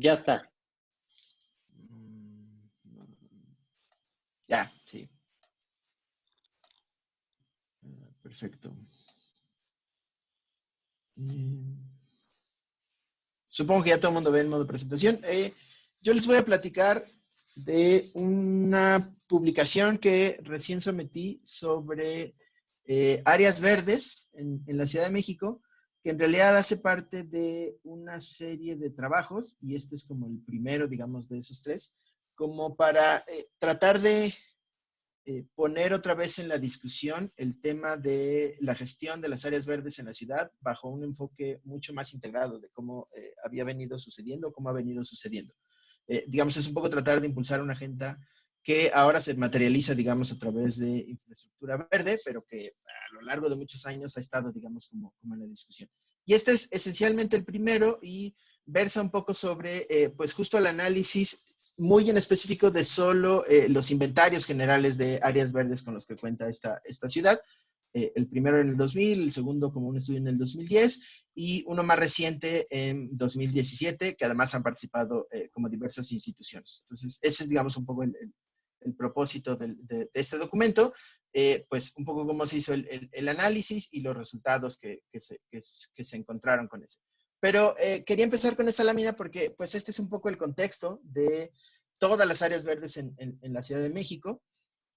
Ya está. Ya, sí. Perfecto. Supongo que ya todo el mundo ve el modo de presentación. Yo les voy a platicar de una publicación que recién sometí sobre áreas verdes en la Ciudad de México, que en realidad hace parte de una serie de trabajos, y este es como el primero, digamos, de esos tres, como para tratar de poner otra vez en la discusión el tema de la gestión de las áreas verdes en la ciudad bajo un enfoque mucho más integrado de cómo había venido sucediendo, cómo ha venido sucediendo. Digamos, es un poco tratar de impulsar una agenda que ahora se materializa, digamos, a través de infraestructura verde, pero que a lo largo de muchos años ha estado, digamos, como en la discusión. Y este es esencialmente el primero y versa un poco sobre, pues, justo el análisis muy en específico de solo los inventarios generales de áreas verdes con los que cuenta esta ciudad. El primero en el 2000, el segundo como un estudio en el 2010 y uno más reciente en 2017, que además han participado como diversas instituciones. Entonces, ese es, digamos, un poco el propósito de este documento, pues un poco cómo se hizo el análisis y los resultados que se encontraron con ese. Pero quería empezar con esta lámina porque pues este es un poco el contexto de todas las áreas verdes en la Ciudad de México.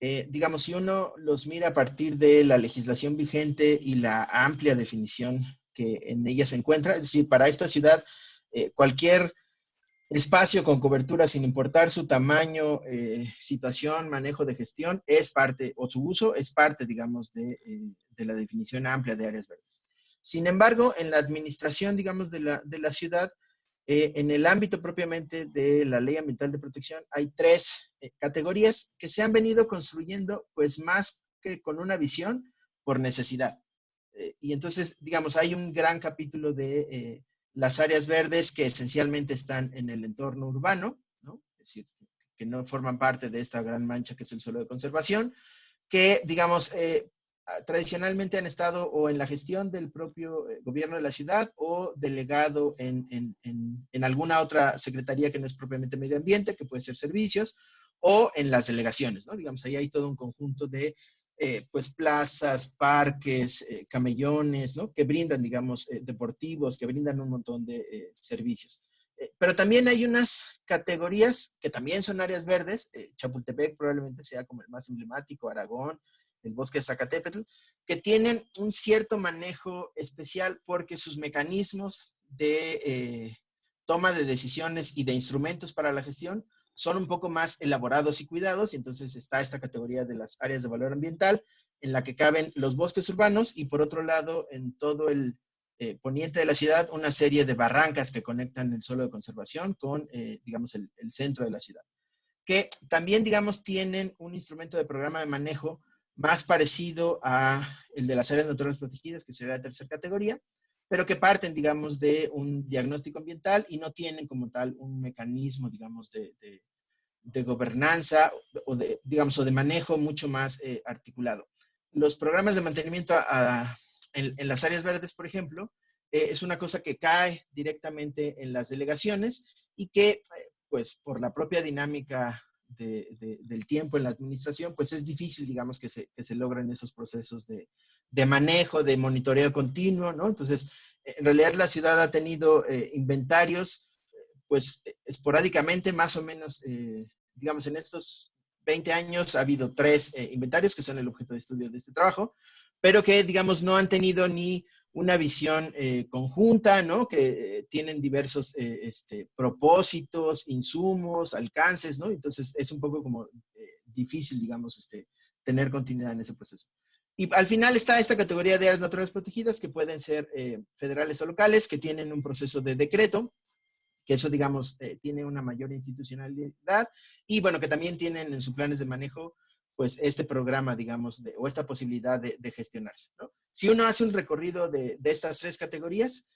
Digamos, si uno los mira a partir de la legislación vigente y la amplia definición que en ella se encuentra, es decir, para esta ciudad, cualquier espacio con cobertura, sin importar su tamaño, situación, manejo de gestión, es parte, o su uso es parte, digamos, de la definición amplia de áreas verdes. Sin embargo, en la administración, digamos, de la ciudad, en el ámbito propiamente de la Ley Ambiental de Protección, hay tres categorías que se han venido construyendo, pues más que con una visión, por necesidad. Y entonces, digamos, hay un gran capítulo de las áreas verdes que esencialmente están en el entorno urbano, ¿no? Es decir, que no forman parte de esta gran mancha que es el suelo de conservación, que, digamos, tradicionalmente han estado o en la gestión del propio gobierno de la ciudad o delegado en alguna otra secretaría que no es propiamente medio ambiente, que puede ser servicios, o en las delegaciones, ¿no? Digamos, ahí hay todo un conjunto de pues plazas, parques, camellones, ¿no? Que brindan, digamos, deportivos, que brindan un montón de servicios. Pero también hay unas categorías que también son áreas verdes. Chapultepec probablemente sea como el más emblemático, Aragón, el bosque de Zacatépetl, que tienen un cierto manejo especial porque sus mecanismos de toma de decisiones y de instrumentos para la gestión son un poco más elaborados y cuidados, y entonces está esta categoría de las áreas de valor ambiental, en la que caben los bosques urbanos, y por otro lado, en todo el poniente de la ciudad, una serie de barrancas que conectan el suelo de conservación con, digamos, el centro de la ciudad, que también, digamos, tienen un instrumento de programa de manejo más parecido a el de las áreas naturales protegidas, que sería la tercera categoría, pero que parten, digamos, de un diagnóstico ambiental y no tienen como tal un mecanismo, digamos, de gobernanza o de, digamos, o de manejo mucho más articulado. Los programas de mantenimiento en las áreas verdes, por ejemplo, es una cosa que cae directamente en las delegaciones y que, pues, por la propia dinámica del tiempo en la administración, pues es difícil, digamos, que se logren esos procesos de manejo, de monitoreo continuo, ¿no? Entonces, en realidad la ciudad ha tenido inventarios, pues, esporádicamente, más o menos, digamos, en estos 20 años ha habido 3 inventarios que son el objeto de estudio de este trabajo, pero que, digamos, no han tenido ni una visión conjunta, ¿no? Que tienen diversos propósitos, insumos, alcances, ¿no? Entonces es un poco como difícil, digamos, tener continuidad en ese proceso. Y al final está esta categoría de áreas naturales protegidas que pueden ser federales o locales, que tienen un proceso de decreto, que eso, digamos, tiene una mayor institucionalidad y, bueno, que también tienen en sus planes de manejo, pues, este programa, digamos, o esta posibilidad de gestionarse, ¿no? Si uno hace un recorrido de estas tres categorías,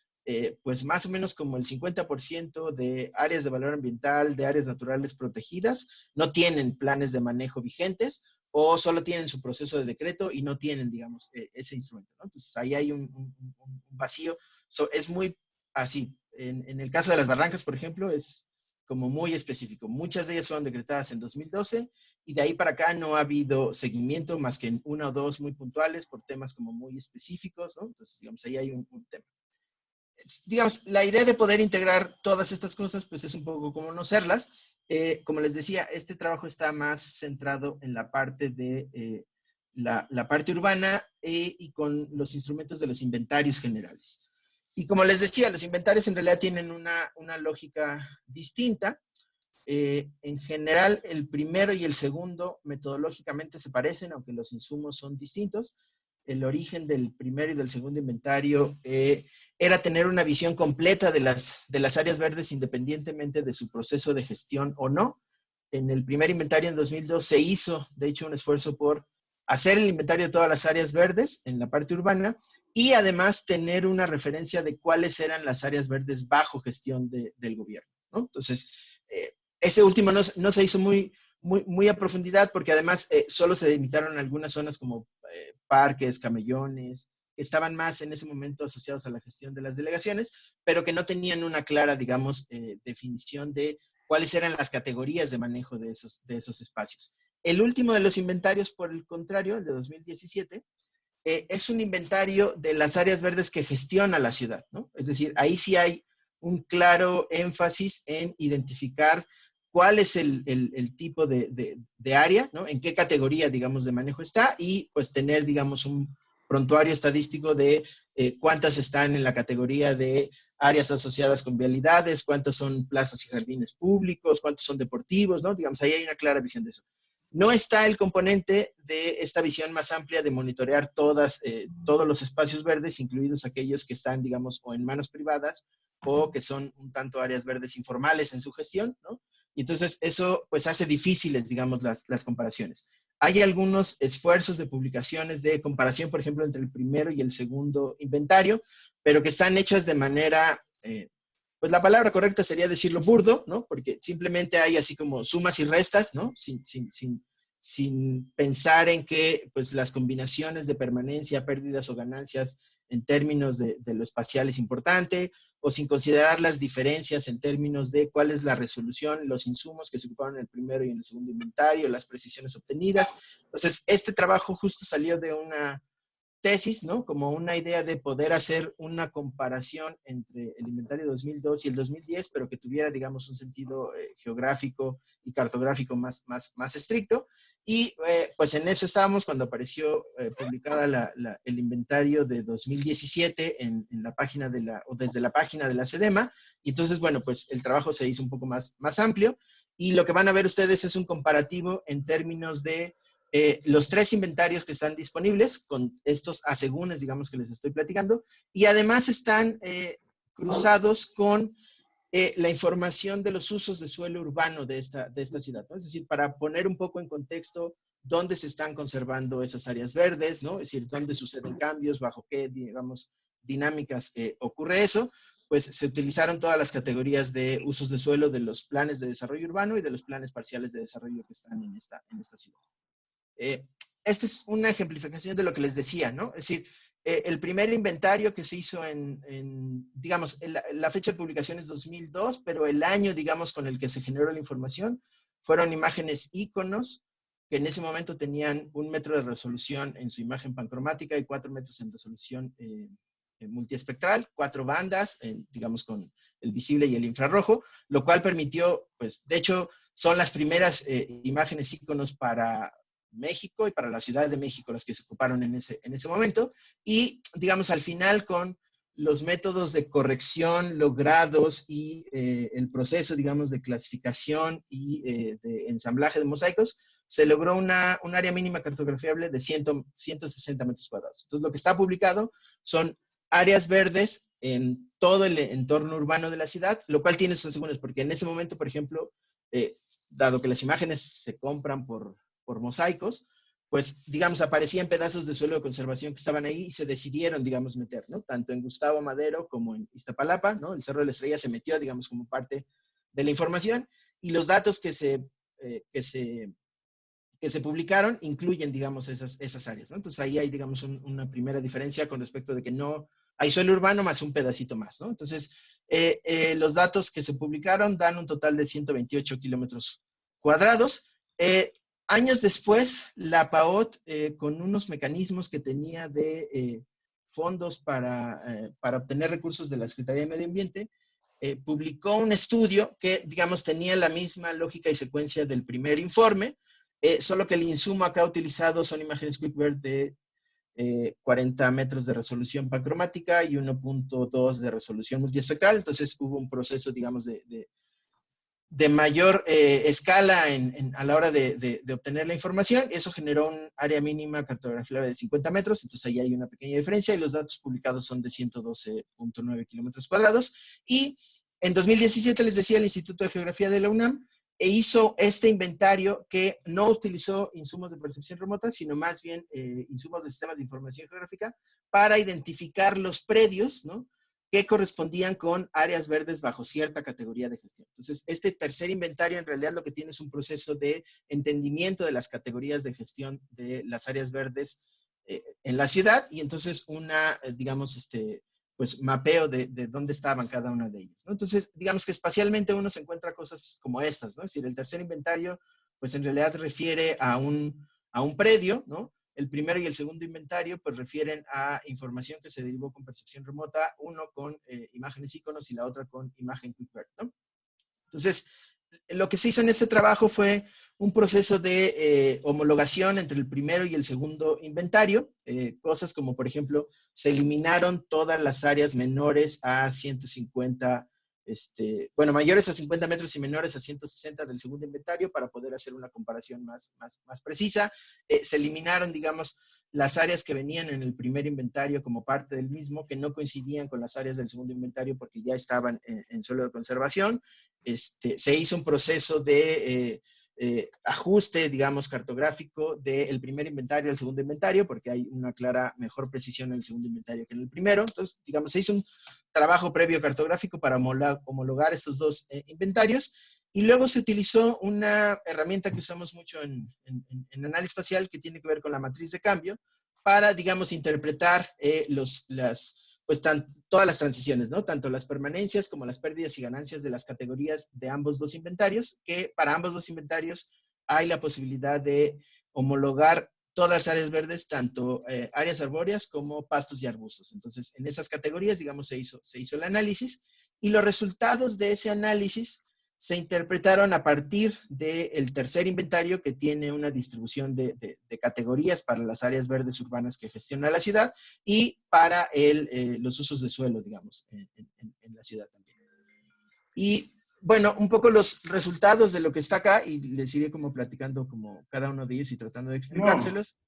pues más o menos como el 50% de áreas de valor ambiental, de áreas naturales protegidas, no tienen planes de manejo vigentes o solo tienen su proceso de decreto y no tienen, digamos, ese instrumento, ¿no? Entonces, ahí hay un vacío. Es muy así. En el caso de las barrancas, por ejemplo, es como muy específico. Muchas de ellas fueron decretadas en 2012 y de ahí para acá no ha habido seguimiento más que en una o dos muy puntuales por temas como muy específicos, ¿no? Entonces, digamos, ahí hay un tema. Digamos, la idea de poder integrar todas estas cosas, pues es un poco conocerlas. Como les decía, este trabajo está más centrado en la parte de la parte urbana y con los instrumentos de los inventarios generales. Y como les decía, los inventarios en realidad tienen una lógica distinta. En general, el primero y el segundo metodológicamente se parecen, aunque los insumos son distintos. El origen del primero y del segundo inventario era tener una visión completa de las áreas verdes independientemente de su proceso de gestión o no. En el primer inventario en 2002 se hizo, de hecho, un esfuerzo por hacer el inventario de todas las áreas verdes en la parte urbana y además tener una referencia de cuáles eran las áreas verdes bajo gestión del gobierno, ¿no? Entonces, ese último no se hizo muy a profundidad porque además solo se delimitaron algunas zonas como parques, camellones, que estaban más en ese momento asociados a la gestión de las delegaciones, pero que no tenían una clara, digamos, definición de cuáles eran las categorías de manejo de esos espacios. El último de los inventarios, por el contrario, el de 2017, es un inventario de las áreas verdes que gestiona la ciudad, ¿no? Es decir, ahí sí hay un claro énfasis en identificar cuál es el tipo de área, ¿no? En qué categoría, digamos, de manejo está y pues tener, digamos, un prontuario estadístico de cuántas están en la categoría de áreas asociadas con vialidades, cuántas son plazas y jardines públicos, cuántos son deportivos, ¿no? Digamos, ahí hay una clara visión de eso. No está el componente de esta visión más amplia de monitorear todos los espacios verdes, incluidos aquellos que están, digamos, o en manos privadas o que son un tanto áreas verdes informales en su gestión, ¿no? Y entonces eso pues hace difíciles, digamos, las comparaciones. Hay algunos esfuerzos de publicaciones de comparación, por ejemplo, entre el primero y el segundo inventario, pero que están hechas de manera, pues la palabra correcta sería decirlo burdo, ¿no? Porque simplemente hay así como sumas y restas, ¿no? Sin pensar en que pues las combinaciones de permanencia, pérdidas o ganancias en términos de lo espacial es importante, o sin considerar las diferencias en términos de cuál es la resolución, los insumos que se ocuparon en el primero y en el segundo inventario, las precisiones obtenidas. Entonces, este trabajo justo salió de una tesis, ¿no? Como una idea de poder hacer una comparación entre el inventario 2002 y el 2010, pero que tuviera, digamos, un sentido geográfico y cartográfico más estricto. Y pues en eso estábamos cuando apareció publicada el inventario de 2017 en la página o desde la página de la SEDEMA. Y entonces, bueno, pues el trabajo se hizo un poco más amplio. Y lo que van a ver ustedes es un comparativo en términos de los 3 inventarios que están disponibles con estos asegúnes, digamos, que les estoy platicando, y además están cruzados con la información de los usos de suelo urbano de esta ciudad, ¿no? Es decir, para poner un poco en contexto dónde se están conservando esas áreas verdes, ¿no? Es decir, dónde suceden cambios, bajo qué, digamos, dinámicas ocurre eso, pues se utilizaron todas las categorías de usos de suelo de los planes de desarrollo urbano y de los planes parciales de desarrollo que están en esta ciudad. Esta es una ejemplificación de lo que les decía, ¿no? Es decir, el primer inventario que se hizo digamos, la fecha de publicación es 2002, pero el año, digamos, con el que se generó la información fueron imágenes íconos que en ese momento tenían 1 metro de resolución en su imagen pancromática y 4 metros en resolución multiespectral, 4 bandas, digamos, con el visible y el infrarrojo, lo cual permitió, pues, de hecho, son las primeras imágenes íconos para México y para la Ciudad de México las que se ocuparon en ese momento. Y, digamos, al final con los métodos de corrección logrados y el proceso, digamos, de clasificación y de ensamblaje de mosaicos, se logró un área mínima cartografiable de 160 metros cuadrados. Entonces, lo que está publicado son áreas verdes en todo el entorno urbano de la ciudad, lo cual tiene sus segundos, porque en ese momento, por ejemplo, dado que las imágenes se compran por mosaicos, pues, digamos, aparecían pedazos de suelo de conservación que estaban ahí y se decidieron, digamos, meter, ¿no? Tanto en Gustavo Madero como en Iztapalapa, ¿no? El Cerro de la Estrella se metió, digamos, como parte de la información y los datos que se publicaron incluyen, digamos, esas áreas, ¿no? Entonces ahí hay, digamos, una primera diferencia con respecto de que no hay suelo urbano más un pedacito más, ¿no? Entonces, los datos que se publicaron dan un total de 128 kilómetros cuadrados. Años después, la PAOT, con unos mecanismos que tenía de fondos para obtener recursos de la Secretaría de Medio Ambiente, publicó un estudio que, digamos, tenía la misma lógica y secuencia del primer informe, solo que el insumo acá utilizado son imágenes QuickVert de 40 metros de resolución pancromática y 1.2 de resolución multiespectral. Entonces hubo un proceso, digamos, de mayor escala a la hora de obtener la información. Eso generó un área mínima cartografiable de 50 metros, entonces ahí hay una pequeña diferencia y los datos publicados son de 112.9 kilómetros cuadrados. Y en 2017, les decía, el Instituto de Geografía de la UNAM hizo este inventario que no utilizó insumos de percepción remota, sino más bien insumos de sistemas de información geográfica para identificar los predios, ¿no?, que correspondían con áreas verdes bajo cierta categoría de gestión. Entonces, este tercer inventario en realidad lo que tiene es un proceso de entendimiento de las categorías de gestión de las áreas verdes en la ciudad y entonces digamos, pues mapeo de dónde estaban cada una de ellas, ¿no? Entonces, digamos que espacialmente uno se encuentra cosas como estas, ¿no? Es decir, el tercer inventario, pues en realidad refiere a un predio, ¿no? El primero y el segundo inventario pues refieren a información que se derivó con percepción remota, uno con imágenes íconos y la otra con imagen QuickVert, ¿no? Entonces, lo que se hizo en este trabajo fue un proceso de homologación entre el primero y el segundo inventario, cosas como, por ejemplo, se eliminaron todas las áreas menores a 150, bueno, mayores a 50 metros y menores a 160 del segundo inventario para poder hacer una comparación más precisa. Se eliminaron, digamos, las áreas que venían en el primer inventario como parte del mismo, que no coincidían con las áreas del segundo inventario porque ya estaban en suelo de conservación. Se hizo un proceso de ajuste, digamos, cartográfico del primer inventario al segundo inventario, porque hay una clara mejor precisión en el segundo inventario que en el primero. Entonces, digamos, se hizo un trabajo previo cartográfico para homologar estos dos inventarios, y luego se utilizó una herramienta que usamos mucho en análisis espacial que tiene que ver con la matriz de cambio para, digamos, interpretar pues todas las transiciones, ¿no? Tanto las permanencias como las pérdidas y ganancias de las categorías de ambos dos inventarios, que para ambos dos inventarios hay la posibilidad de homologar todas las áreas verdes, tanto áreas arbóreas como pastos y arbustos. Entonces, en esas categorías, digamos, se hizo el análisis y los resultados de ese análisis se interpretaron a partir del tercer inventario, que tiene una distribución de categorías para las áreas verdes urbanas que gestiona la ciudad y para los usos de suelo, digamos, en la ciudad también. Y bueno, un poco los resultados de lo que está acá, y les iré como platicando como cada uno de ellos y tratando de explicárselos,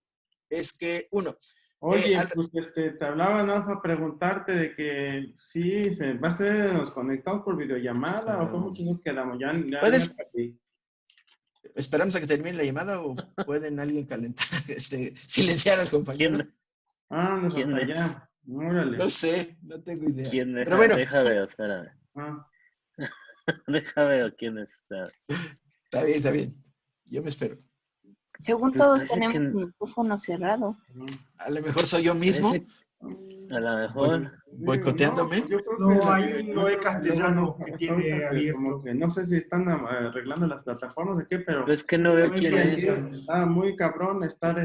es que, uno, oye, pues te hablaba nada más para preguntarte de que sí, ¿va a ser nos conectamos por videollamada o cómo nos quedamos? Ya me perdí. ¿Esperamos a que termine la llamada o pueden alguien calentar, silenciar al compañero? Hasta allá. Órale. No sé, no tengo idea. ¿Quién? Pero bueno. Deja veo, espérame. Deja veo quién está. Está bien. Yo me espero. Según Pues todos tenemos el micrófono cerrado. A lo mejor soy yo mismo. A lo mejor. Boicoteándome. No, hay un Noé Castellano que tiene abierto. Como que no sé si están arreglando las plataformas o qué, pero es que no veo quién es. Está muy cabrón estar.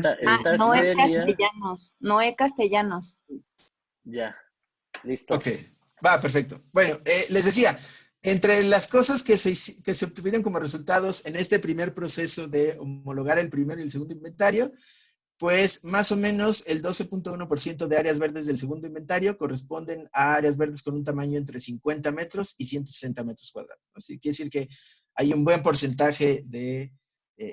Noé Castellanos. Noé Castellanos. Ya, listo. Ok, va, perfecto. Bueno, les decía, entre las cosas que se obtuvieron como resultados en este primer proceso de homologar el primero y el segundo inventario, pues más o menos el 12.1% de áreas verdes del segundo inventario corresponden a áreas verdes con un tamaño entre 50 metros y 160 metros cuadrados. Así quiere decir que hay un buen porcentaje de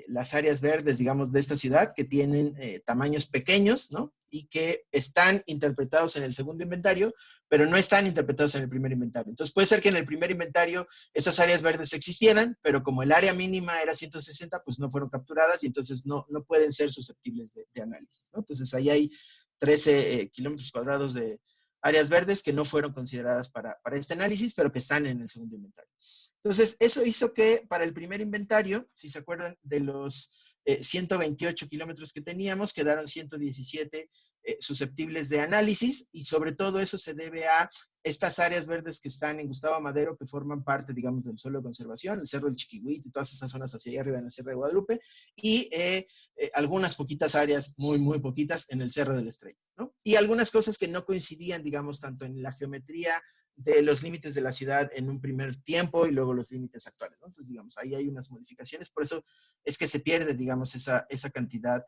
las áreas verdes, digamos, de esta ciudad que tienen tamaños pequeños, ¿no? Y que están interpretados en el segundo inventario, pero no están interpretados en el primer inventario. Entonces puede ser que en el primer inventario esas áreas verdes existieran, pero como el área mínima era 160, pues no fueron capturadas y entonces no pueden ser susceptibles de análisis, ¿no? Entonces ahí hay 13 kilómetros cuadrados de áreas verdes que no fueron consideradas para este análisis, pero que están en el segundo inventario. Entonces, eso hizo que para el primer inventario, si se acuerdan de los 128 kilómetros que teníamos, quedaron 117 susceptibles de análisis, y sobre todo eso se debe a estas áreas verdes que están en Gustavo Amadero, que forman parte, digamos, del suelo de conservación, el Cerro del Chiquihuite y todas esas zonas hacia allá arriba en la Sierra de Guadalupe, y algunas poquitas áreas, muy, muy poquitas, en el Cerro de la Estrella, ¿no? Y algunas cosas que no coincidían, digamos, tanto en la geometría de los límites de la ciudad en un primer tiempo y luego los límites actuales, ¿no? Entonces, digamos, ahí hay unas modificaciones, por eso es que se pierde, digamos, esa cantidad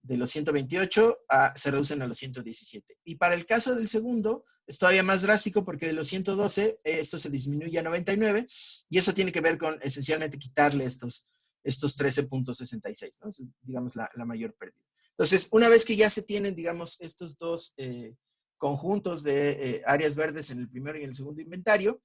de los 128 se reducen a los 117. Y para el caso del segundo, es todavía más drástico porque de los 112, esto se disminuye a 99, y eso tiene que ver con esencialmente quitarle estos 13.66, ¿no? Es, digamos, la mayor pérdida. Entonces, una vez que ya se tienen, digamos, estos dos conjuntos de áreas verdes en el primero y en el segundo inventario,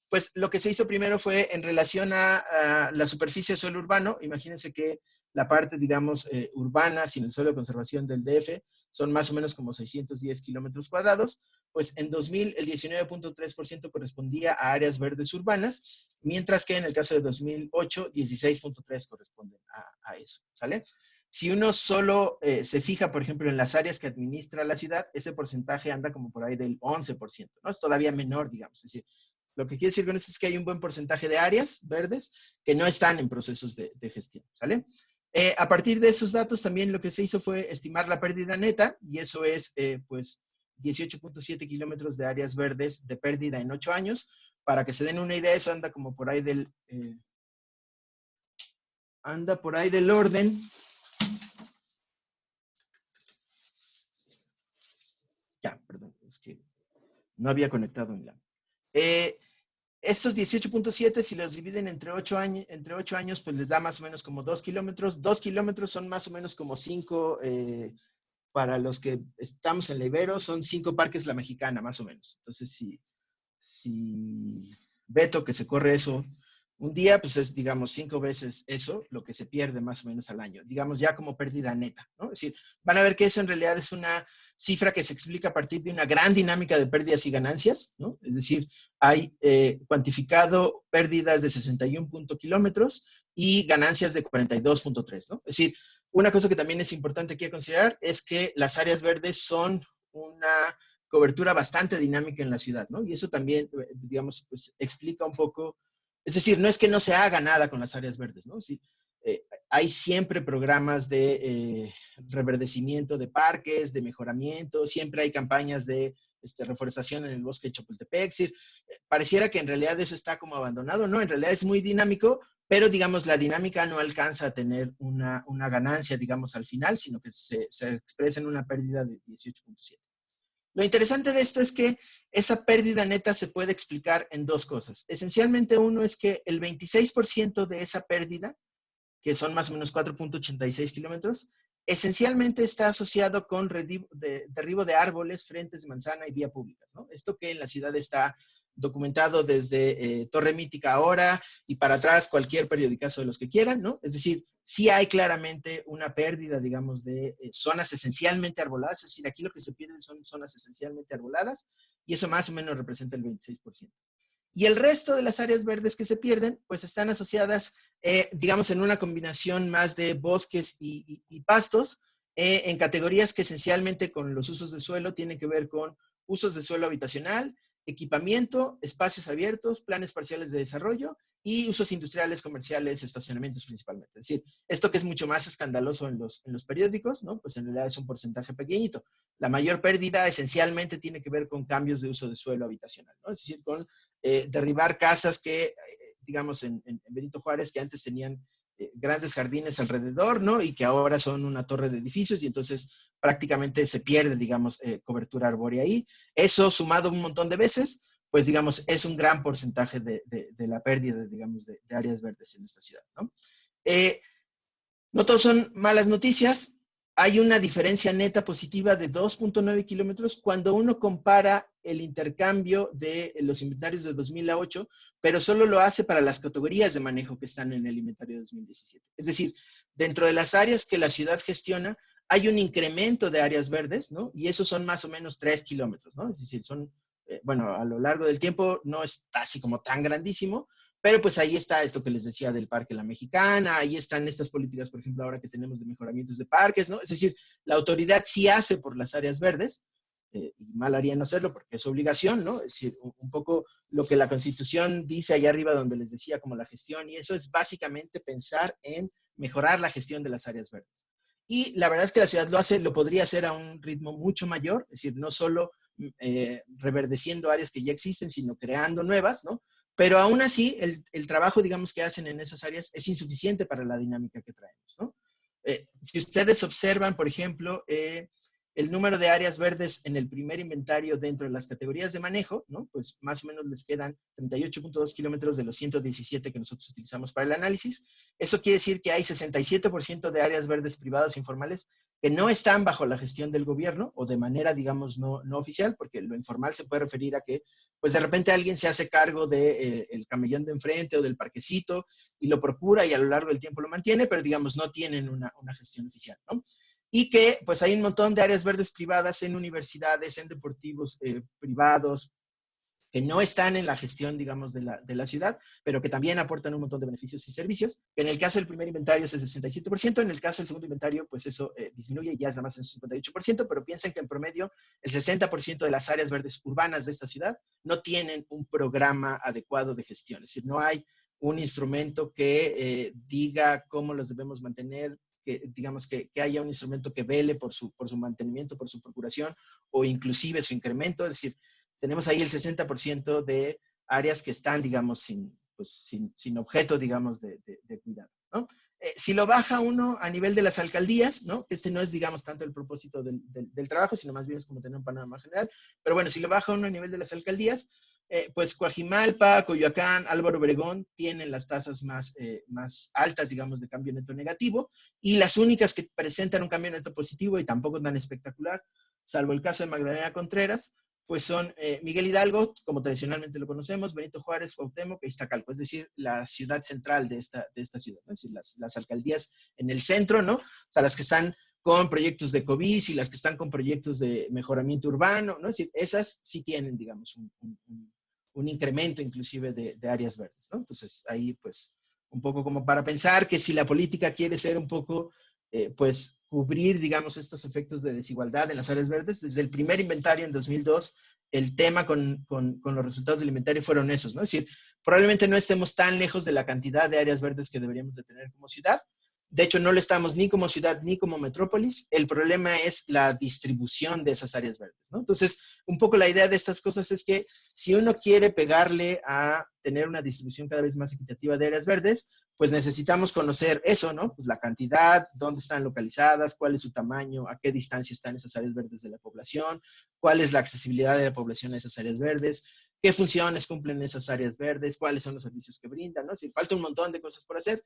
pues lo que se hizo primero fue en relación a la superficie de suelo urbano. Imagínense que la parte, digamos, urbana, sin el suelo de conservación del DF, son más o menos como 610 kilómetros cuadrados. Pues en 2000 el 19.3% correspondía a áreas verdes urbanas, mientras que en el caso de 2008, 16.3% corresponden a eso, ¿sale? Si uno solo se fija, por ejemplo, en las áreas que administra la ciudad, ese porcentaje anda como por ahí del 11%, ¿no? Es todavía menor, digamos. Es decir, lo que quiero decir con esto es que hay un buen porcentaje de áreas verdes que no están en procesos de gestión, ¿sale? A partir de esos datos también lo que se hizo fue estimar la pérdida neta, y eso es, pues, 18.7 kilómetros de áreas verdes de pérdida en 8 años. Para que se den una idea, eso anda como por ahí del... anda por ahí del orden... Ya, perdón, es que no había conectado en la... estos 18.7, si los dividen entre 8 años, pues les da más o menos como 2 kilómetros. 2 kilómetros son más o menos como 5, para los que estamos en la Ibero, son 5 parques La Mexicana, más o menos. Entonces, si Beto, que se corre eso un día, pues es, digamos, 5 veces eso, lo que se pierde más o menos al año. Digamos, ya como pérdida neta, ¿no? Es decir, van a ver que eso en realidad es una cifra que se explica a partir de una gran dinámica de pérdidas y ganancias, ¿no? Es decir, hay cuantificado pérdidas de 61 kilómetros y ganancias de 42.3, ¿no? Es decir, una cosa que también es importante aquí a considerar es que las áreas verdes son una cobertura bastante dinámica en la ciudad, ¿no? Y eso también, digamos, pues explica un poco, es decir, no es que no se haga nada con las áreas verdes, ¿no? Sí, hay siempre programas de reverdecimiento de parques, de mejoramiento, siempre hay campañas de reforestación en el bosque de Chapultepec. Es decir, pareciera que en realidad eso está como abandonado, ¿no? En realidad es muy dinámico, pero digamos la dinámica no alcanza a tener una ganancia, digamos, al final, sino que se expresa en una pérdida de 18.7. Lo interesante de esto es que esa pérdida neta se puede explicar en dos cosas. Esencialmente uno es que el 26% de esa pérdida, que son más o menos 4.86 kilómetros, esencialmente está asociado con derribo de árboles, frentes de manzana y vía pública, ¿no? Esto que en la ciudad está documentado desde Torre Mítica ahora y para atrás cualquier periodicazo de los que quieran, ¿no? Es decir, sí hay claramente una pérdida, digamos, de zonas esencialmente arboladas, es decir, aquí lo que se pierde son zonas esencialmente arboladas, y eso más o menos representa el 26%. Y el resto de las áreas verdes que se pierden, pues están asociadas, digamos, en una combinación más de bosques y pastos, en categorías que esencialmente con los usos de suelo tienen que ver con usos de suelo habitacional, equipamiento, espacios abiertos, planes parciales de desarrollo y usos industriales, comerciales, estacionamientos principalmente. Es decir, esto que es mucho más escandaloso en los periódicos, ¿no? Pues en realidad es un porcentaje pequeñito. La mayor pérdida esencialmente tiene que ver con cambios de uso de suelo habitacional, ¿no? Es decir, con derribar casas que, digamos, en Benito Juárez, que antes tenían grandes jardines alrededor, ¿no? Y que ahora son una torre de edificios y entonces prácticamente se pierde, digamos, cobertura arbórea ahí. Eso sumado un montón de veces, pues, digamos, es un gran porcentaje de la pérdida, digamos, de áreas verdes en esta ciudad, ¿no? No todos son malas noticias. Hay una diferencia neta positiva de 2.9 kilómetros cuando uno compara el intercambio de los inventarios de 2008, pero solo lo hace para las categorías de manejo que están en el inventario de 2017. Es decir, dentro de las áreas que la ciudad gestiona, hay un incremento de áreas verdes, ¿no? Y esos son más o menos 3 kilómetros, ¿no? Es decir, son, bueno, a lo largo del tiempo no está así como tan grandísimo, Pero pues ahí está esto que les decía del Parque La Mexicana, ahí están estas políticas, por ejemplo, ahora que tenemos de mejoramientos de parques, ¿no? Es decir, la autoridad sí hace por las áreas verdes, y mal haría no hacerlo porque es su obligación, ¿no? Es decir, un poco lo que la Constitución dice allá arriba donde les decía como la gestión, y eso es básicamente pensar en mejorar la gestión de las áreas verdes. Y la verdad es que la ciudad lo podría hacer a un ritmo mucho mayor, es decir, no solo reverdeciendo áreas que ya existen, sino creando nuevas, ¿no? Pero aún así, el trabajo, digamos, que hacen en esas áreas es insuficiente para la dinámica que traemos, ¿no? Si ustedes observan, por ejemplo, el número de áreas verdes en el primer inventario dentro de las categorías de manejo, ¿no? Pues más o menos les quedan 38.2 kilómetros de los 117 que nosotros utilizamos para el análisis. Eso quiere decir que hay 67% de áreas verdes privadas informales que no están bajo la gestión del gobierno o de manera, digamos, no oficial, porque lo informal se puede referir a que, pues de repente alguien se hace cargo del camellón de enfrente o del parquecito y lo procura y a lo largo del tiempo lo mantiene, pero digamos, no tienen una gestión oficial, ¿no? Y que pues hay un montón de áreas verdes privadas en universidades, en deportivos privados, que no están en la gestión, digamos, de la ciudad, pero que también aportan un montón de beneficios y servicios. En el caso del primer inventario es el 67%, en el caso del segundo inventario, pues eso disminuye y ya es nada más en 58%, pero piensen que en promedio el 60% de las áreas verdes urbanas de esta ciudad no tienen un programa adecuado de gestión, es decir, no hay un instrumento que diga cómo los debemos mantener, que digamos que haya un instrumento que vele por su mantenimiento, por su procuración o inclusive su incremento, es decir, tenemos ahí el 60% de áreas que están, digamos, sin objeto, digamos, de cuidado, ¿no? Si lo baja uno a nivel de las alcaldías, ¿no? Que no es, digamos, tanto el propósito del trabajo, sino más bien es como tener un panorama general, pero bueno, si lo baja uno a nivel de las alcaldías, pues Coajimalpa, Coyoacán, Álvaro Obregón tienen las tasas más altas, digamos, de cambio neto negativo, y las únicas que presentan un cambio neto positivo y tampoco tan espectacular, salvo el caso de Magdalena Contreras, pues son Miguel Hidalgo, como tradicionalmente lo conocemos, Benito Juárez, Cuauhtémoc e Iztacalco, es decir, la ciudad central de esta ciudad, ¿no? Es decir, las alcaldías en el centro, ¿no? O sea, las que están con proyectos de COVID y las que están con proyectos de mejoramiento urbano, ¿no? Es decir, esas sí tienen, digamos, un incremento inclusive de áreas verdes, ¿no? Entonces, ahí, pues, un poco como para pensar que si la política quiere ser un poco pues cubrir, digamos, estos efectos de desigualdad en las áreas verdes. Desde el primer inventario en 2002, el tema con los resultados del inventario fueron esos, ¿no? Es decir, probablemente no estemos tan lejos de la cantidad de áreas verdes que deberíamos de tener como ciudad. De hecho, no lo estamos ni como ciudad ni como metrópolis. El problema es la distribución de esas áreas verdes, ¿no? Entonces, un poco la idea de estas cosas es que si uno quiere pegarle a tener una distribución cada vez más equitativa de áreas verdes, pues necesitamos conocer eso, ¿no? Pues la cantidad, dónde están localizadas, cuál es su tamaño, a qué distancia están esas áreas verdes de la población, cuál es la accesibilidad de la población a esas áreas verdes, qué funciones cumplen esas áreas verdes, cuáles son los servicios que brindan, ¿no? Si falta un montón de cosas por hacer.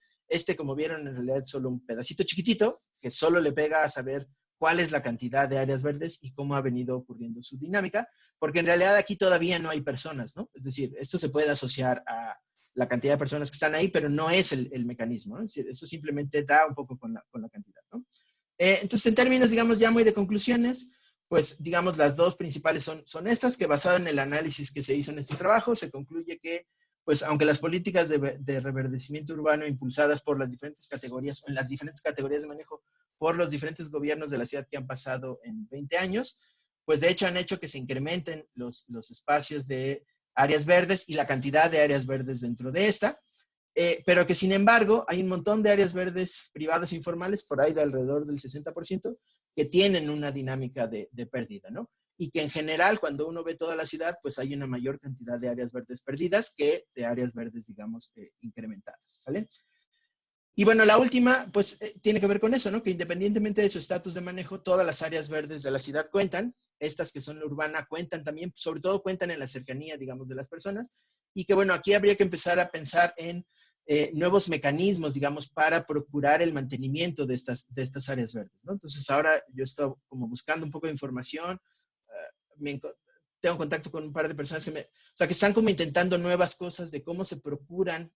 Como vieron, en realidad es solo un pedacito chiquitito que solo le pega a saber cuál es la cantidad de áreas verdes y cómo ha venido ocurriendo su dinámica, porque en realidad aquí todavía no hay personas, ¿no? Es decir, esto se puede asociar a la cantidad de personas que están ahí, pero no es el mecanismo, ¿no? Es decir, eso simplemente da un poco con la cantidad, ¿no? Entonces, en términos, digamos, ya muy de conclusiones, pues, digamos, las dos principales son estas, que basado en el análisis que se hizo en este trabajo, se concluye que, pues, aunque las políticas de reverdecimiento urbano impulsadas por las diferentes categorías, en las diferentes categorías de manejo, por los diferentes gobiernos de la ciudad que han pasado en 20 años, pues, de hecho, han hecho que se incrementen los espacios de áreas verdes y la cantidad de áreas verdes dentro de esta, pero que sin embargo hay un montón de áreas verdes privadas informales, por ahí de alrededor del 60%, que tienen una dinámica de pérdida, ¿no? Y que en general, cuando uno ve toda la ciudad, pues hay una mayor cantidad de áreas verdes perdidas que de áreas verdes, digamos, incrementadas, ¿sale? Y bueno, la última, pues, tiene que ver con eso, ¿no? Que independientemente de su estatus de manejo, todas las áreas verdes de la ciudad cuentan. Estas que son la urbana cuentan también, sobre todo cuentan en la cercanía, digamos, de las personas. Y que, bueno, aquí habría que empezar a pensar en nuevos mecanismos, digamos, para procurar el mantenimiento de estas áreas verdes, ¿no? Entonces, ahora yo estoy como buscando un poco de información. Tengo contacto con un par de personas que están como intentando nuevas cosas de cómo se procuran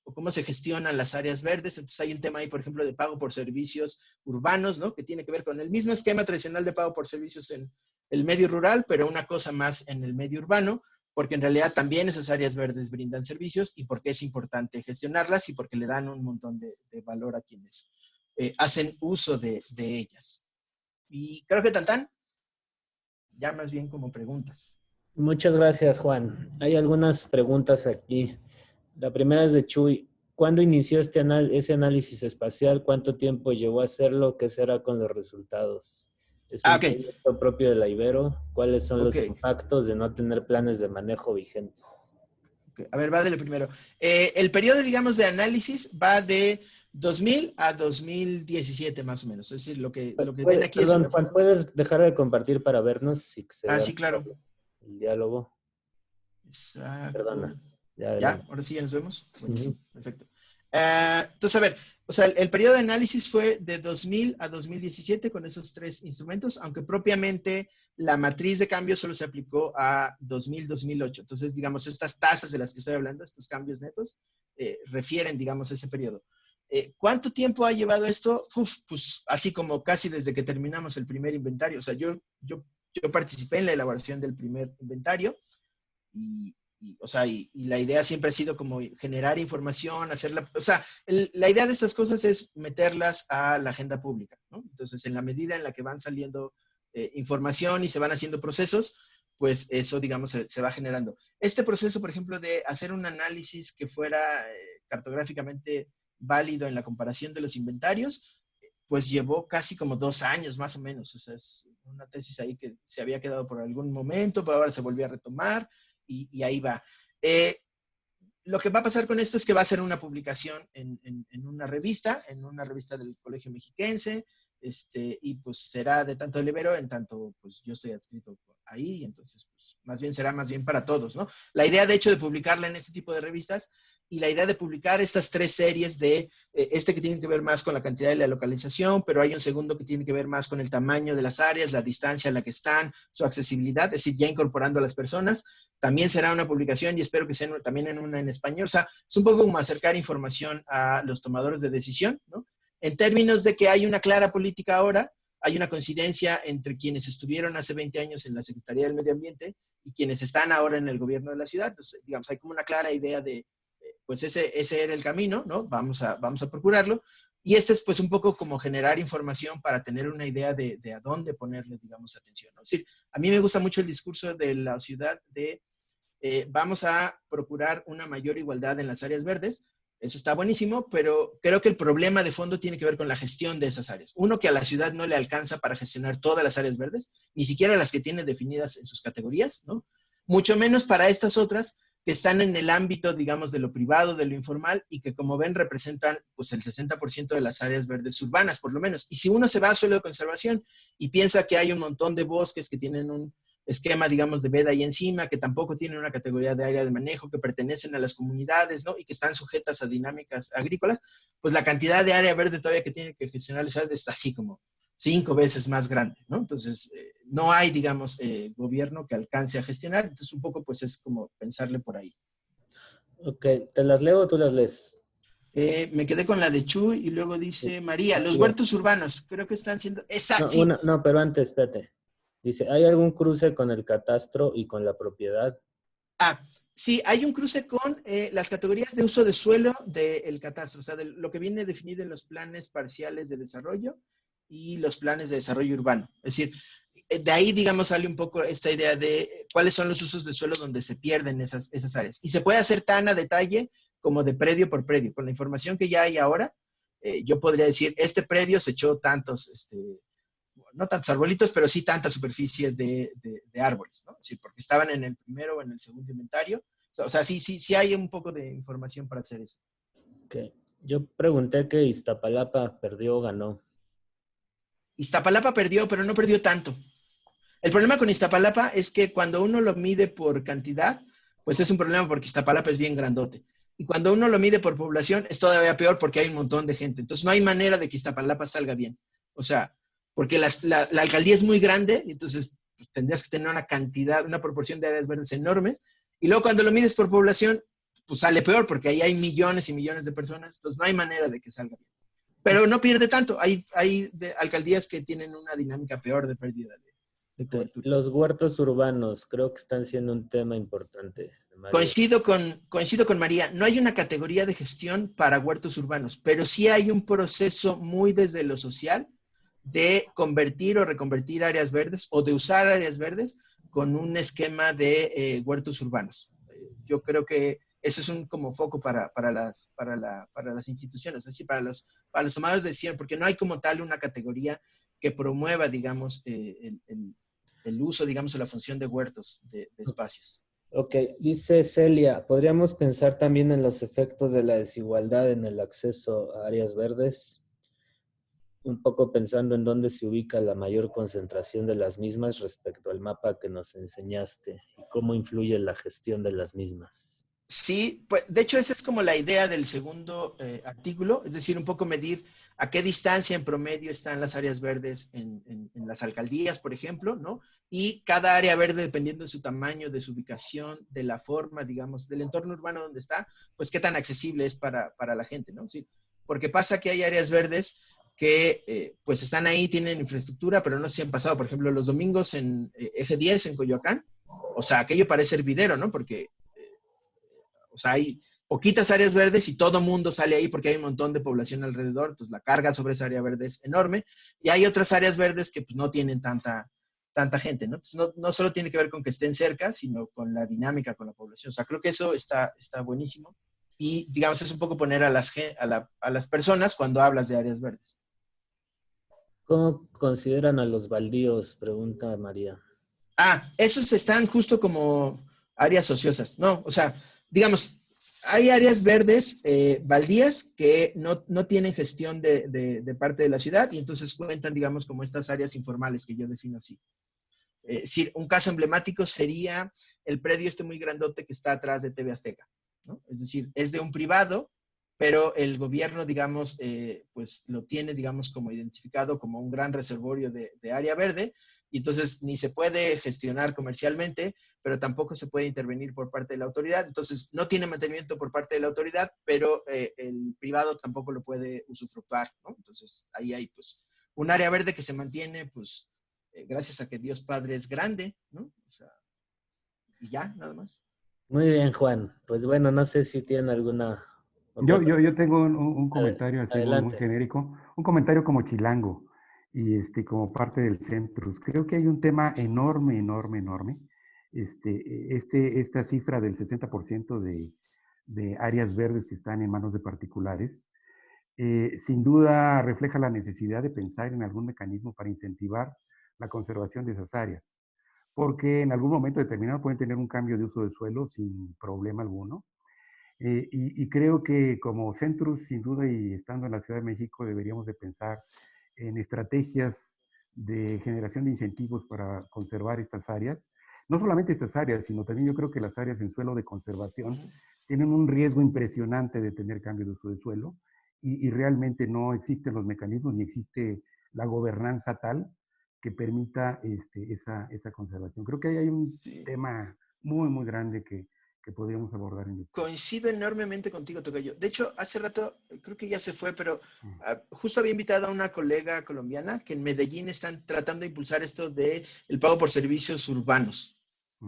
o cómo se gestionan las áreas verdes. Entonces hay un tema ahí, por ejemplo, de pago por servicios urbanos, ¿no? Que tiene que ver con el mismo esquema tradicional de pago por servicios en el medio rural, pero una cosa más en el medio urbano, porque en realidad también esas áreas verdes brindan servicios y porque es importante gestionarlas y porque le dan un montón de valor a quienes hacen uso de ellas. Y creo que Tantán, ya más bien como preguntas. Muchas gracias, Juan. Hay algunas preguntas aquí. La primera es de Chuy. ¿Cuándo inició ese análisis espacial? ¿Cuánto tiempo llevó a hacerlo? ¿Qué será con los resultados? ¿Es un proyecto propio de la Ibero? ¿Cuáles son los impactos de no tener planes de manejo vigentes? A ver, va de lo primero. El periodo, digamos, de análisis va de 2000 a 2017, más o menos. Es decir, lo que ven aquí perdón, es... Juan, ¿puedes dejar de compartir para vernos? Si sí, claro. El diálogo. Exacto. Perdona. ¿Ya? ¿Ahora sí ya nos vemos? Buenísimo, perfecto. Entonces, a ver, o sea, el periodo de análisis fue de 2000 a 2017 con esos 3 instrumentos, aunque propiamente la matriz de cambio solo se aplicó a 2000-2008. Entonces, digamos, estas tasas de las que estoy hablando, estos cambios netos, refieren, digamos, a ese periodo. ¿Cuánto tiempo ha llevado esto? Pues así como casi desde que terminamos el primer inventario. O sea, yo participé en la elaboración del primer inventario y la idea siempre ha sido como generar información, hacerla, o sea, la idea de estas cosas es meterlas a la agenda pública, ¿no? Entonces, en la medida en la que van saliendo información y se van haciendo procesos, pues eso, digamos, se va generando. Este proceso, por ejemplo, de hacer un análisis que fuera cartográficamente válido en la comparación de los inventarios, pues llevó casi como 2 años, más o menos. O sea, es una tesis ahí que se había quedado por algún momento, pero ahora se volvió a retomar. Y ahí va. Lo que va a pasar con esto es que va a ser una publicación en una revista del Colegio Mexiquense, y pues será de tanto del Ibero, en tanto pues yo estoy adscrito ahí, entonces pues más bien será más bien para todos, ¿no? La idea de hecho de publicarla en este tipo de revistas y la idea de publicar estas 3 series de que tiene que ver más con la cantidad y la localización, pero hay un segundo que tiene que ver más con el tamaño de las áreas, la distancia a la que están, su accesibilidad, es decir, ya incorporando a las personas. También será una publicación y espero que sea también en español. O sea, es un poco como acercar información a los tomadores de decisión, ¿no? En términos de que hay una clara política ahora, hay una coincidencia entre quienes estuvieron hace 20 años en la Secretaría del Medio Ambiente y quienes están ahora en el gobierno de la ciudad. Entonces, digamos, hay como una clara idea de, pues ese era el camino, ¿no? Vamos a procurarlo. Y es pues un poco como generar información para tener una idea de a dónde ponerle, digamos, atención, ¿no? Es decir, a mí me gusta mucho el discurso de la ciudad de vamos a procurar una mayor igualdad en las áreas verdes. Eso está buenísimo, pero creo que el problema de fondo tiene que ver con la gestión de esas áreas. Uno, que a la ciudad no le alcanza para gestionar todas las áreas verdes, ni siquiera las que tiene definidas en sus categorías, ¿no? Mucho menos para estas otras que están en el ámbito, digamos, de lo privado, de lo informal, y que, como ven, representan pues el 60% de las áreas verdes urbanas, por lo menos. Y si uno se va a suelo de conservación y piensa que hay un montón de bosques que tienen un esquema, digamos, de veda ahí encima, que tampoco tienen una categoría de área de manejo, que pertenecen a las comunidades, ¿no? Y que están sujetas a dinámicas agrícolas, pues la cantidad de área verde todavía que tiene que gestionar está así como 5 veces más grande, ¿no? Entonces, no hay, digamos, gobierno que alcance a gestionar, entonces un poco pues es como pensarle por ahí. Ok, ¿te las leo o tú las lees? Me quedé con la de Chuy y luego dice María, los huertos urbanos, creo que están siendo... Exacto, sí. No, pero antes, espérate. Dice, ¿hay algún cruce con el catastro y con la propiedad? Sí, hay un cruce con las categorías de uso de suelo del catastro, o sea, de lo que viene definido en los planes parciales de desarrollo y los planes de desarrollo urbano. Es decir, de ahí, digamos, sale un poco esta idea de cuáles son los usos de suelo donde se pierden esas áreas. Y se puede hacer tan a detalle como de predio por predio. Con la información que ya hay ahora, yo podría decir, este predio se echó tantos, no tantos arbolitos, pero sí tanta superficie de árboles, ¿no? Sí, porque estaban en el primero o en el segundo inventario. O sea, sí hay un poco de información para hacer eso. Ok. Yo pregunté que Iztapalapa perdió o ganó. Iztapalapa perdió, pero no perdió tanto. El problema con Iztapalapa es que cuando uno lo mide por cantidad, pues es un problema porque Iztapalapa es bien grandote. Y cuando uno lo mide por población, es todavía peor porque hay un montón de gente. Entonces no hay manera de que Iztapalapa salga bien. O sea, porque la alcaldía es muy grande, entonces pues, tendrías que tener una cantidad, una proporción de áreas verdes enorme. Y luego cuando lo mides por población, pues sale peor porque ahí hay millones y millones de personas. Entonces no hay manera de que salga bien. Pero no pierde tanto. Hay alcaldías que tienen una dinámica peor de pérdida de cobertura. Los huertos urbanos creo que están siendo un tema importante. Coincido con María. No hay una categoría de gestión para huertos urbanos, pero sí hay un proceso muy desde lo social de convertir o reconvertir áreas verdes o de usar áreas verdes con un esquema de huertos urbanos. Yo creo que eso es un como foco para las instituciones, es decir, para los tomadores de decisión, porque no hay como tal una categoría que promueva, digamos, el uso, digamos, o la función de huertos, de espacios. Ok, dice Celia, ¿podríamos pensar también en los efectos de la desigualdad en el acceso a áreas verdes? Un poco pensando en dónde se ubica la mayor concentración de las mismas respecto al mapa que nos enseñaste y cómo influye la gestión de las mismas. Sí, pues de hecho esa es como la idea del segundo artículo, es decir, un poco medir a qué distancia en promedio están las áreas verdes en las alcaldías, por ejemplo, ¿no? Y cada área verde, dependiendo de su tamaño, de su ubicación, de la forma, digamos, del entorno urbano donde está, pues qué tan accesible es para la gente, ¿no? Sí, porque pasa que hay áreas verdes que pues están ahí, tienen infraestructura, pero no se han pasado. Por ejemplo, los domingos en Eje 10, en Coyoacán, o sea, aquello parece hervidero, ¿no? Porque o sea, hay poquitas áreas verdes y todo mundo sale ahí porque hay un montón de población alrededor, entonces la carga sobre esa área verde es enorme. Y hay otras áreas verdes que pues, no tienen tanta gente, ¿no? Entonces, no solo tiene que ver con que estén cerca, sino con la dinámica con la población. O sea, creo que eso está buenísimo. Y, digamos, es un poco poner a las personas cuando hablas de áreas verdes. ¿Cómo consideran a los baldíos? Pregunta María. Esos están justo como áreas ociosas, ¿no? O sea, digamos, hay áreas verdes, baldías, que no tienen gestión de parte de la ciudad y entonces cuentan, digamos, como estas áreas informales que yo defino así. Un caso emblemático sería el predio muy grandote que está atrás de TV Azteca, ¿no? Es decir, es de un privado, pero el gobierno, digamos, pues lo tiene, digamos, como identificado como un gran reservorio de área verde, y entonces ni se puede gestionar comercialmente, pero tampoco se puede intervenir por parte de la autoridad. Entonces, no tiene mantenimiento por parte de la autoridad, pero el privado tampoco lo puede usufructuar, ¿no? Entonces, ahí hay, pues, un área verde que se mantiene, pues, gracias a que Dios Padre es grande, ¿no? O sea, y ya, nada más. Muy bien, Juan. Pues bueno, no sé si tienen alguna... Yo tengo un comentario así muy Adelante. genérico, un comentario como chilango y como parte del Centrus. Creo que hay un tema enorme, enorme, enorme. Esta cifra del 60% de áreas verdes que están en manos de particulares, sin duda refleja la necesidad de pensar en algún mecanismo para incentivar la conservación de esas áreas, porque en algún momento determinado pueden tener un cambio de uso del suelo sin problema alguno. Y creo que como Centrus, sin duda, y estando en la Ciudad de México, deberíamos de pensar en estrategias de generación de incentivos para conservar estas áreas. No solamente estas áreas, sino también yo creo que las áreas en suelo de conservación tienen un riesgo impresionante de tener cambio de uso de suelo y realmente no existen los mecanismos ni existe la gobernanza tal que permita esa conservación. Creo que ahí hay un tema muy, muy grande que podríamos abordar en esto. Coincido enormemente contigo, Tocayo. De hecho, hace rato, creo que ya se fue, pero justo había invitado a una colega colombiana que en Medellín están tratando de impulsar esto de el pago por servicios urbanos.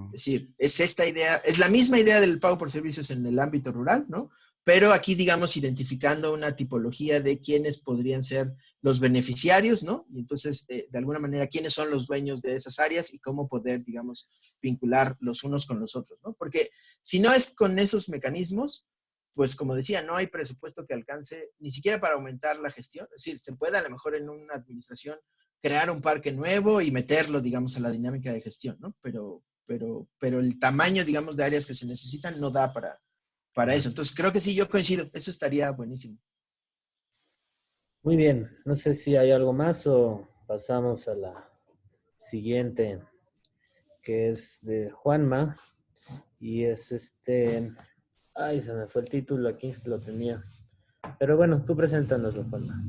Es decir, es esta idea, es la misma idea del pago por servicios en el ámbito rural, ¿no? Pero aquí, digamos, identificando una tipología de quiénes podrían ser los beneficiarios, ¿no? Y entonces, de alguna manera, quiénes son los dueños de esas áreas y cómo poder, digamos, vincular los unos con los otros, ¿no? Porque si no es con esos mecanismos, pues como decía, no hay presupuesto que alcance ni siquiera para aumentar la gestión. Es decir, se puede a lo mejor en una administración crear un parque nuevo y meterlo, digamos, a la dinámica de gestión, ¿no? Pero el tamaño, digamos, de áreas que se necesitan no da para eso. Entonces, creo que sí, yo coincido. Eso estaría buenísimo. Muy bien. No sé si hay algo más o pasamos a la siguiente, que es de Juanma. Y es Ay, se me fue el título aquí, lo tenía. Pero bueno, tú preséntanoslo, Juanma.